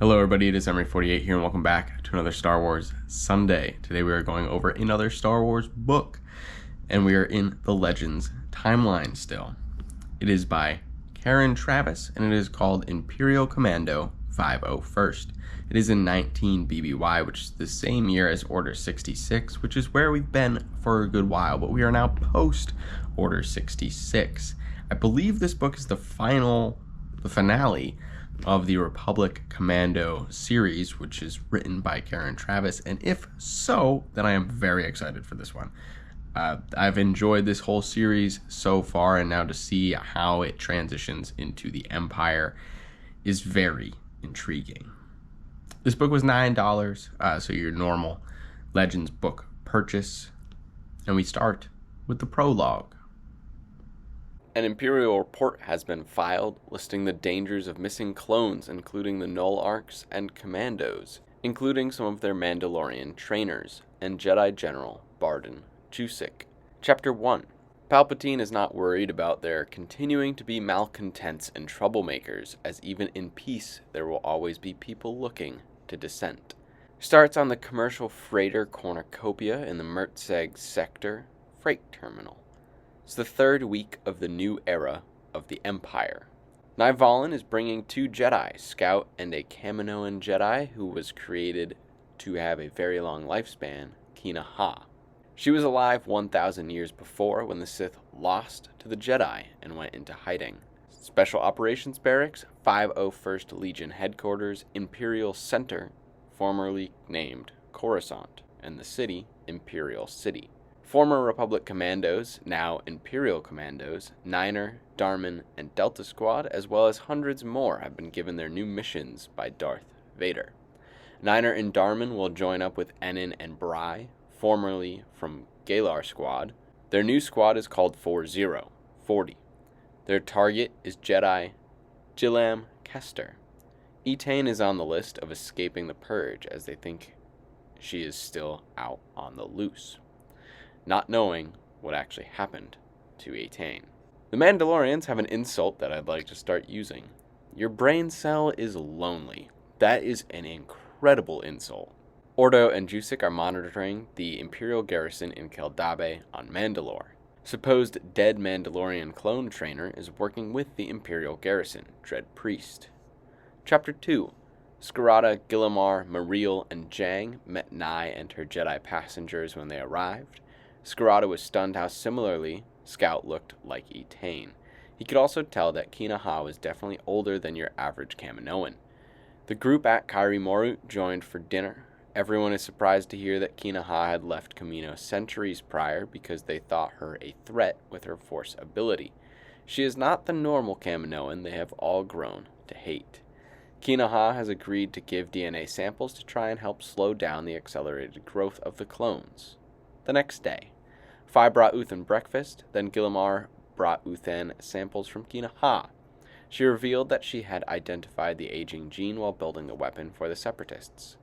Hello everybody, it is Emery48 here and welcome back to another Star Wars Sunday. Today we are going over another Star Wars book and we are in the Legends timeline still. It is by Karen Travis and it is called Imperial Commando 501st. It is in 19 BBY, which is the same year as Order 66, which is where we've been for a good while, but we are now post Order 66. I believe this book is the finale of the Republic Commando series, which is written by Karen Travis, and if so, then I am very excited for this one. I've enjoyed this whole series so far, and now to see how it transitions into the Empire is very intriguing. This book was $9, so your normal Legends book purchase, and we start with the prologue. An Imperial report has been filed listing the dangers of missing clones, including the Null Arcs and Commandos, including some of their Mandalorian trainers, and Jedi General Barden Jusik. Chapter 1. Palpatine is not worried about there continuing to be malcontents and troublemakers, as even in peace there will always be people looking to dissent. Starts on the commercial freighter cornucopia in the Mertzeg sector freight terminal. It's the third week of the new era of the Empire. Nivalan is bringing 2 Jedi, Scout and a Kaminoan Jedi who was created to have a very long lifespan, Kina Ha. She was alive 1,000 years before when the Sith lost to the Jedi and went into hiding. Special Operations Barracks, 501st Legion Headquarters, Imperial Center, formerly named Coruscant, and the city, Imperial City. Former Republic Commandos, now Imperial Commandos, Niner, Darman, and Delta Squad, as well as hundreds more, have been given their new missions by Darth Vader. Niner and Darman will join up with Enin and Bry, formerly from Galar Squad. Their new squad is called 40. Their target is Jedi Jilam Kester. Etain is on the list of escaping the Purge, as they think she is still out on the loose, not knowing what actually happened to Etain. The Mandalorians have an insult that I'd like to start using. Your brain cell is lonely. That is an incredible insult. Ordo and Jusik are monitoring the Imperial garrison in Keldabe on Mandalore. Supposed dead Mandalorian clone trainer is working with the Imperial garrison, Dread Priest. Chapter 2. Scarada, Gillamar, Mariel, and Jang met Nai and her Jedi passengers when they arrived. Scarada was stunned how similarly Scout looked like Etain. He could also tell that Kina Ha was definitely older than your average Kaminoan. The group at Kairi Morut joined for dinner. Everyone is surprised to hear that Kina Ha had left Kamino centuries prior because they thought her a threat with her Force ability. She is not the normal Kaminoan they have all grown to hate. Kina Ha has agreed to give DNA samples to try and help slow down the accelerated growth of the clones. The next day, Fi brought Uthan breakfast, then Gillamar brought Uthan samples from Kina Ha. She revealed that she had identified the aging gene while building the weapon for the Separatists.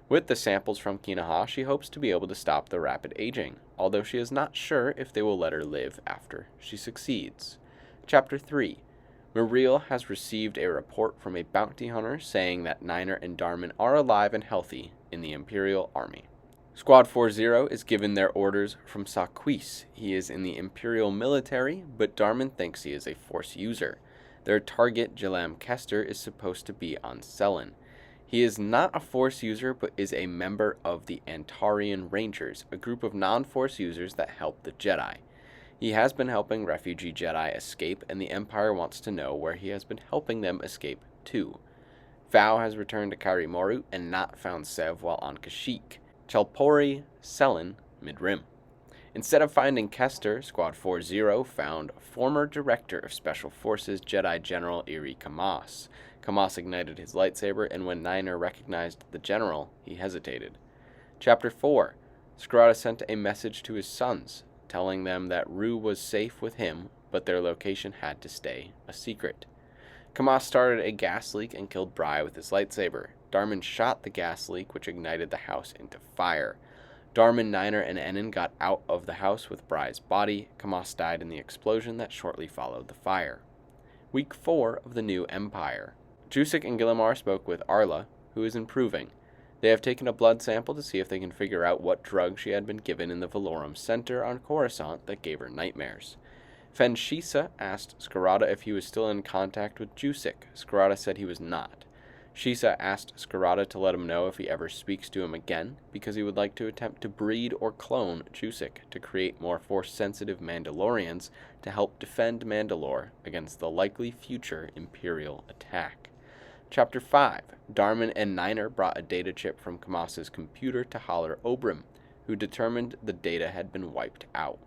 With the samples from Kina Ha, she hopes to be able to stop the rapid aging, although she is not sure if they will let her live after she succeeds. Chapter 3. Mariel has received a report from a bounty hunter saying that Niner and Darman are alive and healthy in the Imperial Army. Squad 40 is given their orders from Saquis. He is in the Imperial military, but Darman thinks he is a Force user. Their target, Jilam Kester, is supposed to be on Selen. He is not a Force user, but is a member of the Antarian Rangers, a group of non-Force users that help the Jedi. He has been helping refugee Jedi escape, and the Empire wants to know where he has been helping them escape to. Val has returned to Kairi Morut and not found Sev while on Kashyyyk. Chalpori, Selen, Mid-Rim. Instead of finding Kester, Squad 40 found former Director of Special Forces Jedi General Iri Kamas. Kamas ignited his lightsaber, and when Niner recognized the general, he hesitated. Chapter 4. Scarada sent a message to his sons, telling them that Rue was safe with him, but their location had to stay a secret. Kamas started a gas leak and killed Bry with his lightsaber. Darman shot the gas leak, which ignited the house into fire. Darman, Niner, and Enin got out of the house with Bry's body. Kamas died in the explosion that shortly followed the fire. Week 4 of the new Empire. Jusik and Gillamar spoke with Arla. who is improving. They have taken a blood sample to see if they can figure out what drug she had been given in the Valorum Center on Coruscant that gave her nightmares. Fen Shisa asked Scarada if he was still in contact with Jusik. Scarada said he was not. Shisa asked Scarada to let him know if he ever speaks to him again, because he would like to attempt to breed or clone Jusik to create more Force-sensitive Mandalorians to help defend Mandalore against the likely future Imperial attack. Chapter 5. Darman and Niner brought a data chip from Kamas's computer to Haller Obram, who determined the data had been wiped out.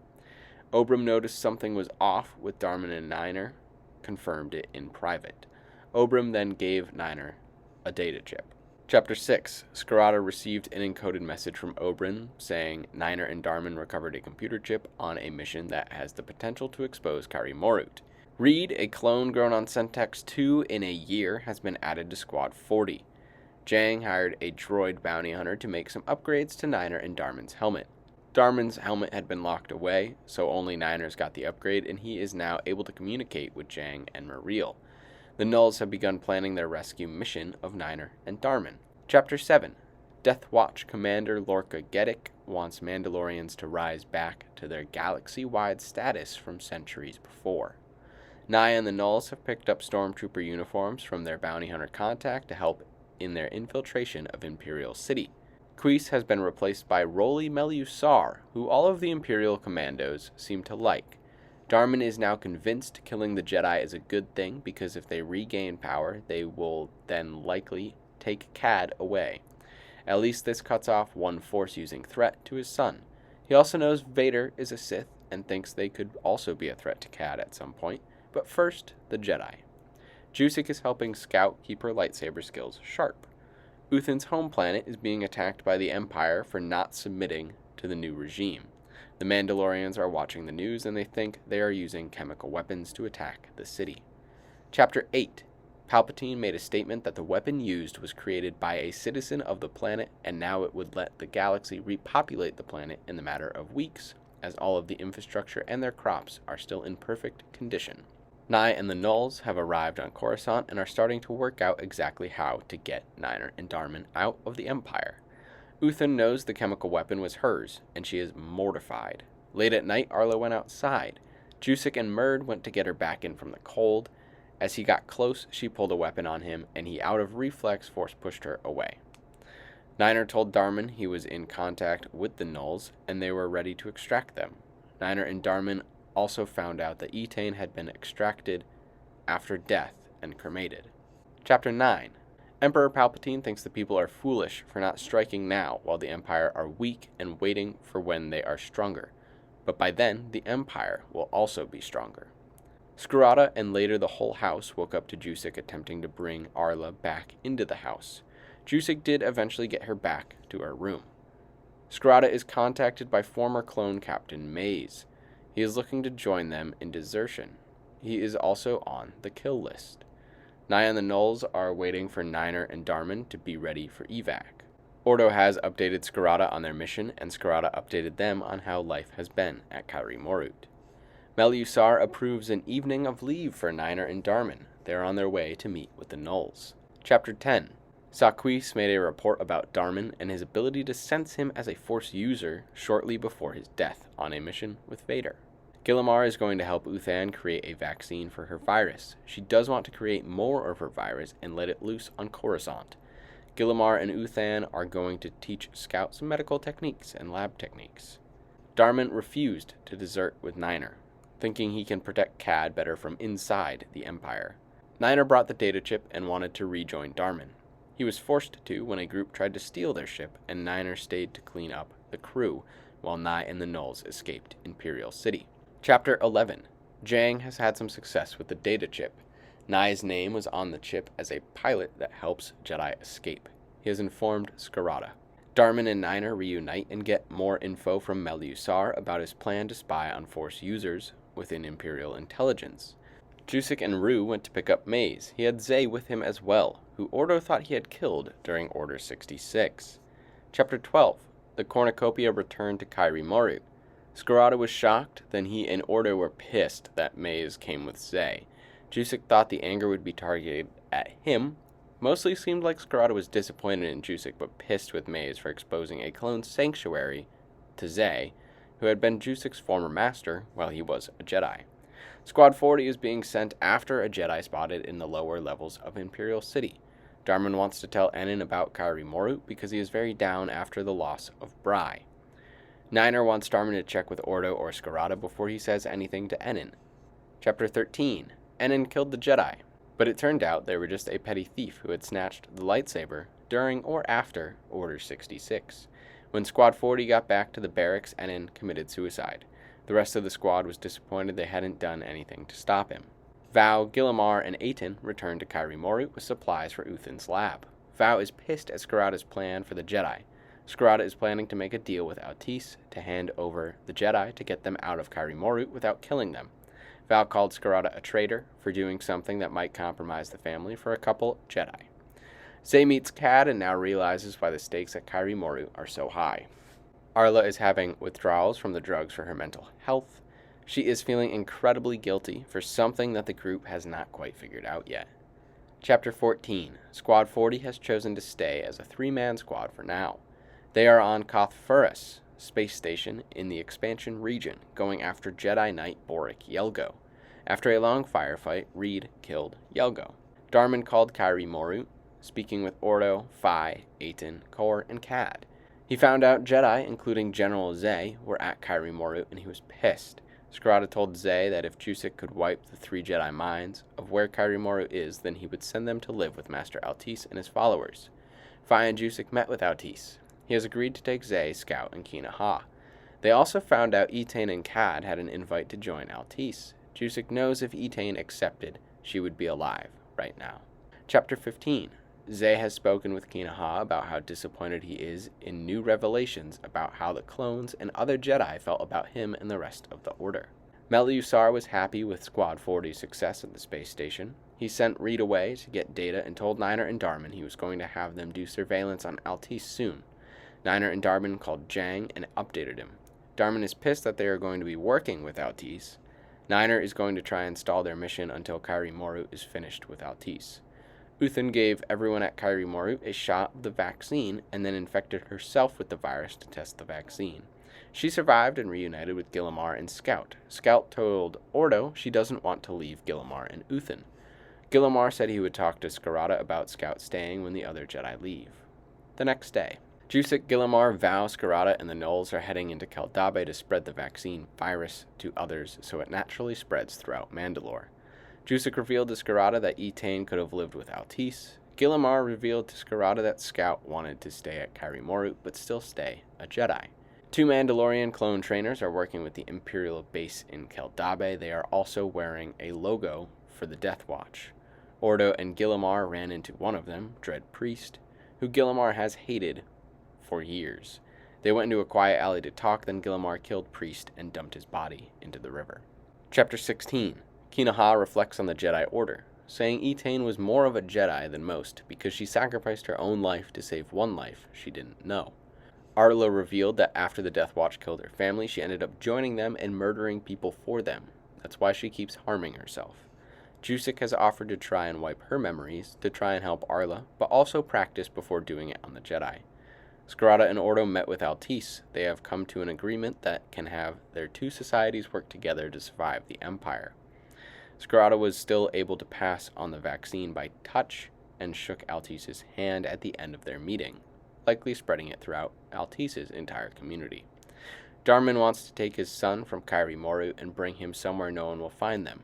Obram noticed something was off with Darman and Niner, confirmed it in private. Obram then gave Niner a data chip. Chapter 6. Scarada received an encoded message from Obram saying Niner and Darman recovered a computer chip on a mission that has the potential to expose Kari Morut. Reed, a clone grown on Centex 2 in a year, has been added to Squad 40. Jang hired a droid bounty hunter to make some upgrades to Niner and Darman's helmet. Darman's helmet had been locked away, so only Niner's got the upgrade, and he is now able to communicate with Jang and Muriel. The Nulls have begun planning their rescue mission of Niner and Darman. Chapter 7. Death Watch Commander Lorca Gedik wants Mandalorians to rise back to their galaxy-wide status from centuries before. Naya and the Nulls have picked up stormtrooper uniforms from their bounty hunter contact to help in their infiltration of Imperial City. Queese has been replaced by Rolly Melusar, who all of the Imperial Commandos seem to like. Darman is now convinced killing the Jedi is a good thing because if they regain power, they will then likely take Cad away. At least this cuts off one Force-using threat to his son. He also knows Vader is a Sith and thinks they could also be a threat to Cad at some point. But first, the Jedi. Jusik is helping Scout keep her lightsaber skills sharp. Uthan's home planet is being attacked by the Empire for not submitting to the new regime. The Mandalorians are watching the news and they think they are using chemical weapons to attack the city. Chapter 8. Palpatine made a statement that the weapon used was created by a citizen of the planet and now it would let the galaxy repopulate the planet in the matter of weeks, as all of the infrastructure and their crops are still in perfect condition. Nye and the Nulls have arrived on Coruscant and are starting to work out exactly how to get Niner and Darman out of the Empire. Uthan knows the chemical weapon was hers, and she is mortified. Late at night, Arlo went outside. Jusik and Murd went to get her back in from the cold. As he got close, she pulled a weapon on him, and he out of reflex force pushed her away. Niner told Darman he was in contact with the Nulls, and they were ready to extract them. Niner and Darman also found out that Etane had been extracted after death and cremated. Chapter 9. Emperor Palpatine thinks the people are foolish for not striking now while the Empire are weak and waiting for when they are stronger. But by then, the Empire will also be stronger. Scarada and later the whole house woke up to Jusik attempting to bring Arla back into the house. Jusik did eventually get her back to her room. Scarada is contacted by former clone Captain Maze. He is looking to join them in desertion. He is also on the kill list. Naya and the Nulls are waiting for Niner and Darman to be ready for evac. Ordo has updated Scarada on their mission, and Scarada updated them on how life has been at Kari Morut. Melusar approves an evening of leave for Niner and Darman. They are on their way to meet with the Nulls. Chapter 10. Saquise made a report about Darman and his ability to sense him as a Force user shortly before his death on a mission with Vader. Gillamar is going to help Uthan create a vaccine for her virus. She does want to create more of her virus and let it loose on Coruscant. Gillamar and Uthan are going to teach Scouts medical techniques and lab techniques. Darman refused to desert with Niner, thinking he can protect Cad better from inside the Empire. Niner brought the data chip and wanted to rejoin Darman. He was forced to when a group tried to steal their ship, and Niner stayed to clean up the crew, while Nye and the Nulls escaped Imperial City. Chapter 11. Jang has had some success with the data chip. Nye's name was on the chip as a pilot that helps Jedi escape. He has informed Scarada. Darman and Niner reunite and get more info from Melusar about his plan to spy on Force users within Imperial intelligence. Jusik and Rue went to pick up Maze. He had Zay with him as well, who Ordo thought he had killed during Order 66. Chapter 12. The cornucopia returned to Kari Morut. Scarada was shocked, then he and Ordo were pissed that Maze came with Zay. Jusik thought the anger would be targeted at him, Mostly seemed like Scarada was disappointed in Jusek, but pissed with Maze for exposing a clone sanctuary to Zay, who had been Jusek's former master while he was a Jedi. Squad 40 is being sent after a Jedi spotted in the lower levels of Imperial City. Darman wants to tell Enin about Kairi Morut because he is very down after the loss of Bry. Niner wants Darman to check with Ordo or Scarada before he says anything to Enin. Chapter 13. Enin killed the Jedi, but it turned out they were just a petty thief who had snatched the lightsaber during or after Order 66. When Squad 40 got back to the barracks, Enin committed suicide. The rest of the squad was disappointed they hadn't done anything to stop him. Val, Gillamar, and Aiton returned to Kairi Morut with supplies for Uthan's lab. Val is pissed at Scarada's plan for the Jedi. Scarada is planning to make a deal with Altis to hand over the Jedi to get them out of Kairi Morut without killing them. Val called Scarada a traitor for doing something that might compromise the family for a couple Jedi. Zay meets Cad and now realizes why the stakes at Kairi Morut are so high. Arla is having withdrawals from the drugs for her mental health. She is feeling incredibly guilty for something that the group has not quite figured out yet. Chapter 14. Squad 40 has chosen to stay as a 3-man squad for now. They are on Kothfuras space station in the expansion region, going after Jedi Knight Boric Yelgo. After a long firefight, Reed killed Yelgo. Darman called Kairi Morut, speaking with Ordo, Phi, Aiton, Kor, and Cad. He found out Jedi, including General Zay, were at Kairi Morut, and he was pissed. Scarada told Zay that if Jusek could wipe the 3 Jedi minds of where Kairi Morut is, then he would send them to live with Master Altis and his followers. Phi and Jusek met with Altis. He has agreed to take Zay, Scout, and Kina Ha. They also found out Etain and Cad had an invite to join Altis. Jusek knows if Etain accepted, she would be alive right now. Chapter 15. Zay has spoken with Kina Ha about how disappointed he is in new revelations about how the clones and other Jedi felt about him and the rest of the Order. Melusar was happy with Squad 40's success at the space station. He sent Reed away to get data and told Niner and Darman he was going to have them do surveillance on Altis soon. Niner and Darman called Jang and updated him. Darman is pissed that they are going to be working with Altis. Niner is going to try and stall their mission until Kairi Morut is finished with Altis. Uthan gave everyone at Kairi Morut a shot of the vaccine and then infected herself with the virus to test the vaccine. She survived and reunited with Gillamar and Scout. Scout told Ordo she doesn't want to leave Gillamar and Uthan. Gillamar said he would talk to Scarada about Scout staying when the other Jedi leave. The next day, Jusek, Gillamar, Val, Scarada, and the Nulls are heading into Keldabe to spread the vaccine virus to others so it naturally spreads throughout Mandalore. Jusek revealed to Scarada that Etain could have lived with Altis. Gillamar revealed to Scarada that Scout wanted to stay at Kairi Morut but still stay a Jedi. 2 Mandalorian clone trainers are working with the Imperial base in Keldabe. They are also wearing a logo for the Death Watch. Ordo and Gillamar ran into one of them, Dread Priest, who Gillamar has hated for years. They went into a quiet alley to talk, then Gillamar killed Priest and dumped his body into the river. Chapter 16. Kina Ha reflects on the Jedi Order, saying Etain was more of a Jedi than most because she sacrificed her own life to save one life she didn't know. Arla revealed that after the Death Watch killed her family, she ended up joining them and murdering people for them. That's why she keeps harming herself. Jusek has offered to try and wipe her memories to try and help Arla, but also practice before doing it on the Jedi. Scarada and Ordo met with Altis. They have come to an agreement that can have their 2 societies work together to survive the Empire. Scarada was still able to pass on the vaccine by touch and shook Altis's hand at the end of their meeting, likely spreading it throughout Altis's entire community. Darman wants to take his son from Kairi Morut and bring him somewhere no one will find them.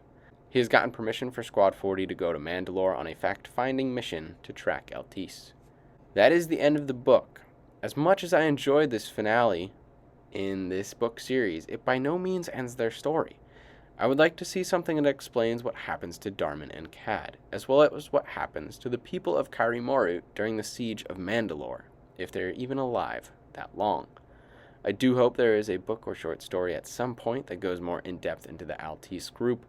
He has gotten permission for Squad 40 to go to Mandalore on a fact-finding mission to track Altis. That is the end of the book. As much as I enjoyed this finale in this book series, it by no means ends their story. I would like to see something that explains what happens to Darman and Cad, as well as what happens to the people of Kairi Morut during the siege of Mandalore, if they're even alive that long. I do hope there is a book or short story at some point that goes more in-depth into the Altis group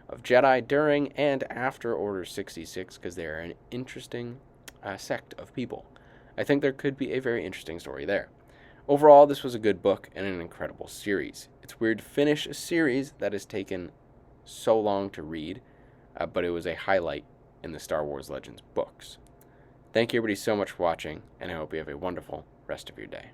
of Jedi during and after Order 66, because they are an interesting sect of people. I think there could be a very interesting story there. Overall, this was a good book and an incredible series. It's weird to finish a series that has taken so long to read, but it was a highlight in the Star Wars Legends books. Thank you everybody so much for watching, and I hope you have a wonderful rest of your day.